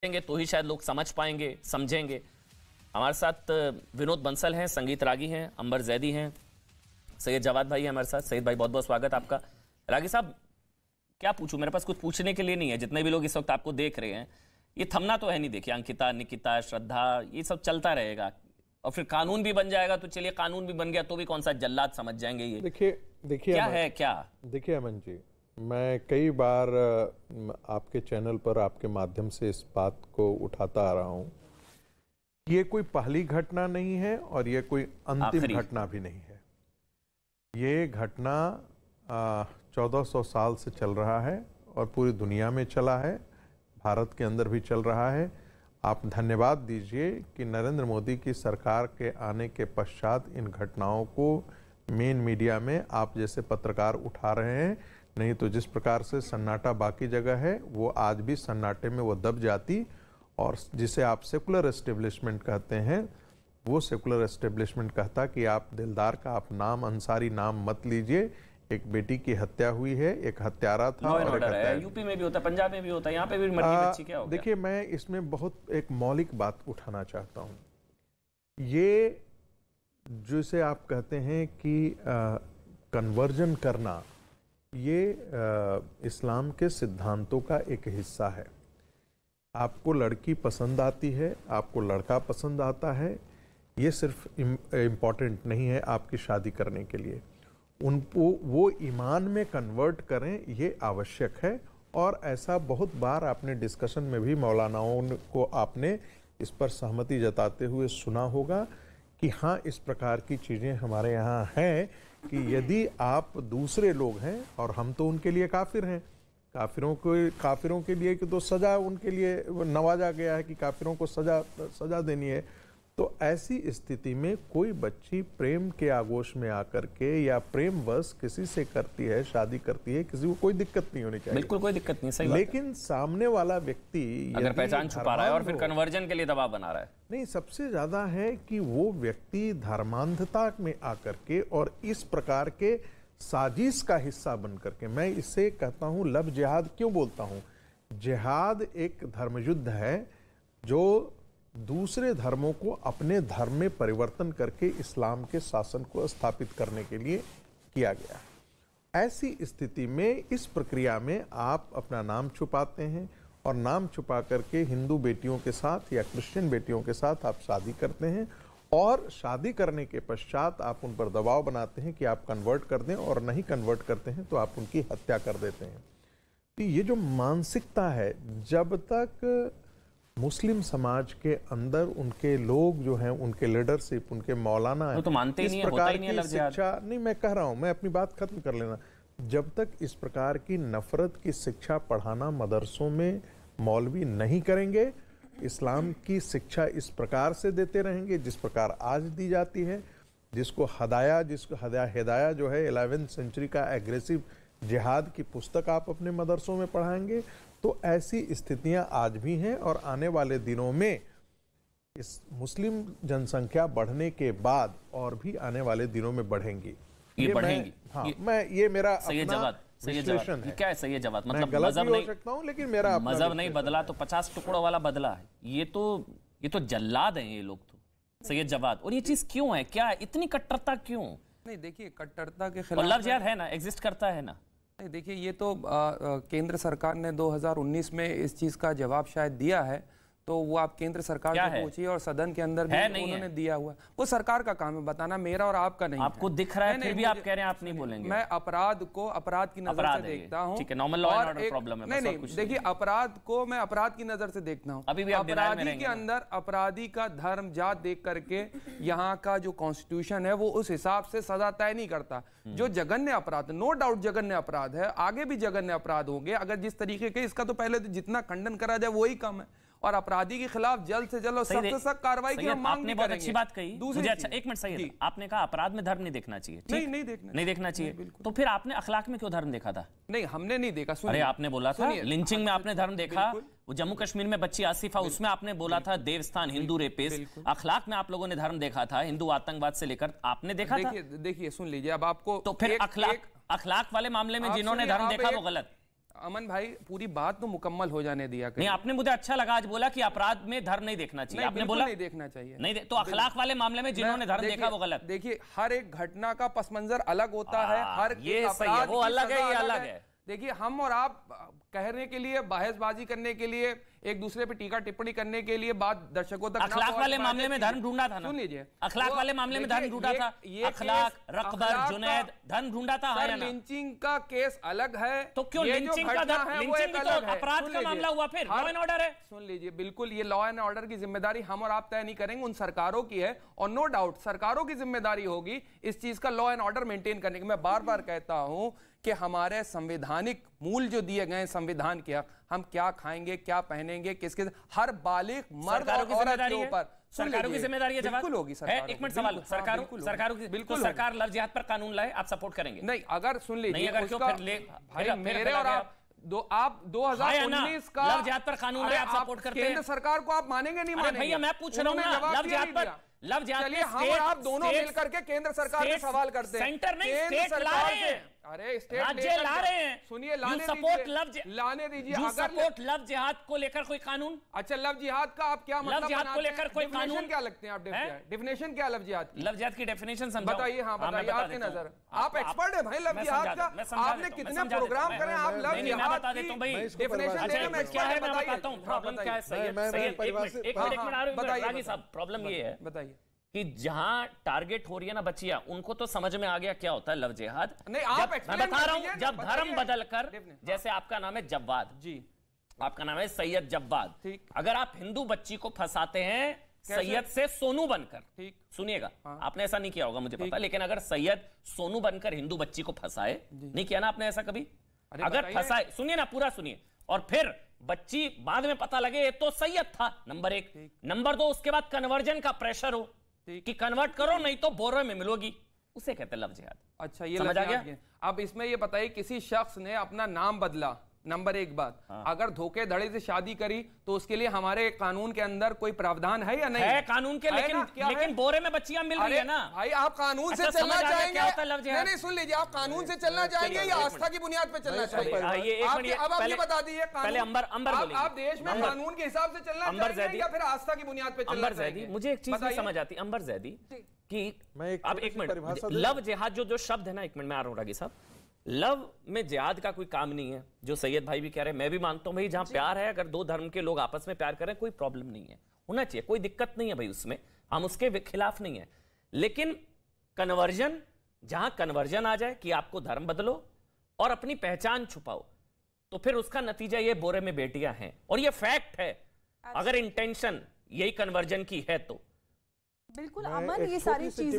तो ही शायद लोग समझ पाएंगे, समझेंगे। हमारे साथ विनोद बंसल हैं, संगीत रागी हैं, अंबर जैदी हैं, सैयद जवाद भाई हैं हमारे साथ। सैयद भाई बहुत बहुत स्वागत आपका। रागी साहब क्या पूछूं, मेरे पास कुछ पूछने के लिए नहीं है। जितने भी लोग इस वक्त आपको देख रहे हैं, ये थमना तो है नहीं। देखिए अंकिता, निकिता, श्रद्धा, ये सब चलता रहेगा और फिर कानून भी बन जाएगा। तो चलिए कानून भी बन गया तो भी कौन सा जल्लाद समझ जाएंगे ये। देखिए क्या है क्या। देखिए अमन जी, मैं कई बार आपके चैनल पर आपके माध्यम से इस बात को उठाता आ रहा हूँ। ये कोई पहली घटना नहीं है और ये कोई अंतिम घटना भी नहीं है। ये घटना 1400 साल से चल रहा है और पूरी दुनिया में चला है, भारत के अंदर भी चल रहा है। आप धन्यवाद दीजिए कि नरेंद्र मोदी की सरकार के आने के पश्चात इन घटनाओं को मेन मीडिया में आप जैसे पत्रकार उठा रहे हैं। नहीं तो जिस प्रकार से सन्नाटा बाकी जगह है, वो आज भी सन्नाटे में वो दब जाती। और जिसे आप सेकुलर एस्टेब्लिशमेंट कहते हैं, वो सेकुलर एस्टेब्लिशमेंट कहता कि आप दिलदार का आप नाम, अंसारी नाम मत लीजिए। एक बेटी की हत्या हुई है, एक हत्यारा था और एक यूपी में भी होता है, पंजाब में भी होता है, यहाँ पे भी मर गई बच्ची। क्या हो गया? देखिए, मैं इसमें बहुत एक मौलिक बात उठाना चाहता हूँ। ये जिसे आप कहते हैं कि कन्वर्जन करना, ये इस्लाम के सिद्धांतों का एक हिस्सा है। आपको लड़की पसंद आती है, आपको लड़का पसंद आता है, ये सिर्फ इम्पॉर्टेंट नहीं है आपकी शादी करने के लिए। उनको वो ईमान में कन्वर्ट करें, ये आवश्यक है। और ऐसा बहुत बार आपने डिस्कशन में भी मौलानाओं को आपने इस पर सहमति जताते हुए सुना होगा कि हाँ, इस प्रकार की चीज़ें हमारे यहाँ हैं कि यदि आप दूसरे लोग हैं, और हम तो उनके लिए काफिर हैं, काफिरों के लिए कि तो सज़ा उनके लिए नवाजा गया है कि काफिरों को सज़ा देनी है। तो ऐसी स्थिति में कोई बच्ची प्रेम के आगोश में आकर के या प्रेमवश किसी से करती है, शादी करती है, किसी को कोई दिक्कत नहीं होनी चाहिए। बिल्कुल कोई दिक्कत नहीं, सही लेकिन सामने वाला व्यक्ति अगर पहचान छुपा रहा है और फिर कन्वर्जन के लिए दबाव बना रहा है, नहीं, सबसे ज्यादा है कि वो व्यक्ति धर्मांधता में आकर के और इस प्रकार के साजिश का हिस्सा बन करके, मैं इसे कहता हूं लव जिहाद क्यों बोलता हूं। जिहाद एक धर्मयुद्ध है जो दूसरे धर्मों को अपने धर्म में परिवर्तन करके इस्लाम के शासन को स्थापित करने के लिए किया गया। ऐसी स्थिति में इस प्रक्रिया में आप अपना नाम छुपाते हैं और नाम छुपा करके हिंदू बेटियों के साथ या क्रिश्चियन बेटियों के साथ आप शादी करते हैं और शादी करने के पश्चात आप उन पर दबाव बनाते हैं कि आप कन्वर्ट कर दें, और नहीं कन्वर्ट करते हैं तो आप उनकी हत्या कर देते हैं। तो ये जो मानसिकता है, जब तक मुस्लिम समाज के अंदर उनके लोग जो हैं, उनके लीडरशिप, उनके मौलाना है, तो मानते इस प्रकार की शिक्षा नहीं, मैं कह रहा हूं, मैं अपनी बात खत्म कर लेना। जब तक इस प्रकार की नफरत की शिक्षा पढ़ाना मदरसों में मौलवी नहीं करेंगे, इस्लाम की शिक्षा इस प्रकार से देते रहेंगे जिस प्रकार आज दी जाती है, जिसको हिदाया जो है 11वीं सेंचुरी का एग्रेसिव जिहाद की पुस्तक आप अपने मदरसों में पढ़ाएंगे, तो ऐसी स्थितियां आज भी हैं और आने वाले दिनों में इस मुस्लिम जनसंख्या बढ़ने के बाद और भी आने वाले दिनों में बढ़ेंगी। ये बढ़ेंगी। ये मेरा विश्लेषण है। क्या है सही जवाब? मतलब मजहब नहीं हो सकता हूं, लेकिन मेरा मजहब नहीं बदला तो 50 टुकड़ों वाला बदला है। ये तो जल्लाद हैं ये लोग तो, सैयद जवाद। और ये चीज क्यों है, क्या इतनी कट्टरता क्यों? नहीं, देखिए, कट्टरता के खिलाफ लफ्ज़ यार है ना, एग्जिस्ट करता है ना। नहीं, देखिए, ये तो केंद्र सरकार ने 2019 में इस चीज का जवाब शायद दिया है, तो वो आप केंद्र सरकार से पूछिए और सदन के अंदर भी उन्होंने दिया हुआ। वो सरकार का काम है बताना, मेरा और आपका नहीं। आपको दिख रहा है फिर भी आप कह रहे हैं आप नहीं बोलेंगे। मैं अपराध को अपराध की नजर से देखता हूं। ठीक है, normal law and order problem है। नहीं, देखिए, अपराध को मैं अपराध की नजर से देखता हूं। अभी भी अपराधी के अंदर अपराधी का धर्म जात देख करके यहाँ का जो कॉन्स्टिट्यूशन है वो उस हिसाब से सजा तय नहीं करता। जो जघन्य अपराध, नो डाउट जघन्य अपराध है, आगे भी जघन्य अपराध होंगे अगर जिस तरीके के, इसका तो पहले तो जितना खंडन करा जाए वही कम है, और अपराधी के खिलाफ जल्द से जल्द और सख्त से सख्त कार्रवाई की हम मांग करेंगे। बहुत अच्छी बात कही। दूसरी, अच्छा एक मिनट, सही, आपने कहा अपराध में धर्म नहीं देखना चाहिए। नहीं देखना चाहिए। तो फिर आपने अखलाक में क्यों धर्म देखा था? नहीं, हमने नहीं देखा। अरे आपने बोला था लिंचिंग में आपने धर्म देखा, वो जम्मू कश्मीर में बच्ची आसिफा, उसमें आपने बोला था देवस्थान हिंदू रेपिस्ट। अखलाक में आप लोगों ने धर्म देखा था, हिंदू आतंकवाद से लेकर आपने देखा था। देखिए, सुन लीजिए, अब आपको तो फिर अखलाक वाले मामले में जिन्होंने धर्म देखा वो गलत। अमन भाई पूरी बात तो मुकम्मल हो जाने दिया नहीं, आपने मुझे अच्छा लगा आज बोला कि अपराध में धर्म नहीं देखना चाहिए। आपने बोला नहीं देखना चाहिए, नहीं तो अखलाक वाले मामले में जिन्होंने धर्म देखा वो गलत। देखिए हर एक घटना का पस मंजर अलग होता है, हर ये सही है, वो अलग है, ये अलग है। देखिए हम और आप कहने के लिए, बहसबाजी करने के लिए, एक दूसरे पे टीका टिप्पणी करने के लिए बात दर्शकों तक अखलाक वाले मामले में धर्म ढूंढा था ना, सुन लीजिए, अखलाक वाले मामले में धर्म ढूंढा था, अखलाक, रकबर, जुनैद, धर्म ढूंढा था। सर लिंचिंग का केस अलग है, तो क्यों लिंचिंग का लिंचिंग भी तो अपराध का मामला हुआ, फिर लॉ एंड ऑर्डर है। सुन लीजिए, बिल्कुल ये लॉ एंड ऑर्डर की जिम्मेदारी हम और आप तय नहीं करेंगे, उन सरकारों की है, और नो डाउट सरकारों की जिम्मेदारी होगी इस चीज का लॉ एंड ऑर्डर मेंटेन करने की। मैं बार बार कहता हूं कि हमारे संवैधानिक मूल जो दिए गए संविधान के, हम क्या खाएंगे, क्या पहनेंगे, किसके, हर बालिग मर्द और औरत के ऊपर सरकारों की जिम्मेदारी है। बिल्कुल होगी सरकार। एक मिनट सवाल, सरकारों की बिल्कुल, सरकार लव जिहाद पर कानून लाए, आप सपोर्ट करेंगे? नहीं, अगर सुन लीजिए, अगर क्यों भाई मेरे और आप 2019 का लव जिहाद पर कानून लाए, आप सपोर्ट करते हैं? केंद्र सरकार को आप मानेंगे नहीं मानेंगे? भैया मैं पूछ रहा हूं ना, लव जिहाद पर, लव जिहाद चलिए हम और आप दोनों मिलकर के केंद्र सरकार से सवाल करते हैं। सेंटर नहीं, स्टेट ला रहे हैं। अरे स्टेट राज्य ला रहे हैं। सुनिए, लाने दीजिए। यू सपोर्ट लव जिहाद को लेकर कोई कानून? अच्छा, लव जिहाद का आप क्या मतलब, लव जिहाद को लेकर कोई कानून क्या लगते हैं आप? डेफिनेशन क्या लव जिहाद की? लव जिहाद की डेफिनेशन समझाओ बताइए। हाँ बताइए, आपकी नजर, आप एक्सपर्ट है भाई लव जिहाद का, आपने कितने प्रोग्राम करे, आप लव जिहाद की डेफिनेशन देने में क्या है, मैं बताता हूं प्रॉब्लम क्या है। सही है, एक मिनट आ रहा हूं रागी साहब। प्रॉब्लम ये है, बताइए, कि जहां टारगेट हो रही है ना बच्चियां, उनको तो समझ में आ गया क्या होता है लव जिहाद। नहीं, आप मैं बता रहा हूं, जब धर्म बदलकर, जैसे आपका नाम है जव्वाद जी, आपका नाम है सैयद जव्वाद, ठीक, अगर आप हिंदू बच्ची को फंसाते हैं सैयद से सोनू बनकर, ठीक, सुनिएगा, आपने ऐसा नहीं किया होगा मुझे पता, लेकिन अगर सैयद सोनू बनकर हिंदू बच्ची को फंसाए, नहीं किया ना आपने ऐसा कभी? अगर फंसाए, सुनिए ना, पूरा सुनिए, और फिर बच्ची बाद में पता लगे तो सैयद था, नंबर 1, नंबर 2, उसके बाद कन्वर्जन का प्रेशर हो कि कन्वर्ट करो नहीं तो बोरे में मिलोगी, उसे कहते हैं लव जिहाद। अच्छा, ये समझ आ गया। अब इसमें ये बताइए, किसी शख्स ने अपना नाम बदला, नंबर 1 बात, अगर धोखेधड़ी से शादी करी तो उसके लिए हमारे कानून के अंदर कोई प्रावधान है या नहीं? है कानून के, लेकिन बोरे में बच्चियां मिल रही है ना भाई। आप कानून से चलना चाहेंगे? नहीं, सुन लीजिए, आप कानून से चलना चाहेंगे या आस्था की बुनियाद पे चलना चाहिए? अब आप ये बता दीजिए, आप देश में कानून के हिसाब से चलना चाहेंगे या फिर आस्था की बुनियाद पे चलना चाहेंगे? मुझे एक चीज समझ आती है अंबर जैदी, कि अब एक मिनट, लव जिहाद जो शब्द है ना, एक मिनट में आ रहा हूं रागी साहब, लव में जिहाद का कोई काम नहीं है, जो सैयद भाई भी कह रहे हैं, मैं भी मानता हूं भाई, जहां प्यार है, अगर 2 धर्म के लोग आपस में प्यार करें कोई प्रॉब्लम नहीं है, होना चाहिए, कोई दिक्कत नहीं है भाई उसमें, हम उसके खिलाफ नहीं है। लेकिन कन्वर्जन, जहां कन्वर्जन आ जाए कि आपको धर्म बदलो और अपनी पहचान छुपाओ, तो फिर उसका नतीजा ये बोरे में बेटियां हैं, और ये फैक्ट है। अगर इंटेंशन यही कन्वर्जन की है तो बिल्कुल अमन, ये सारी चीजें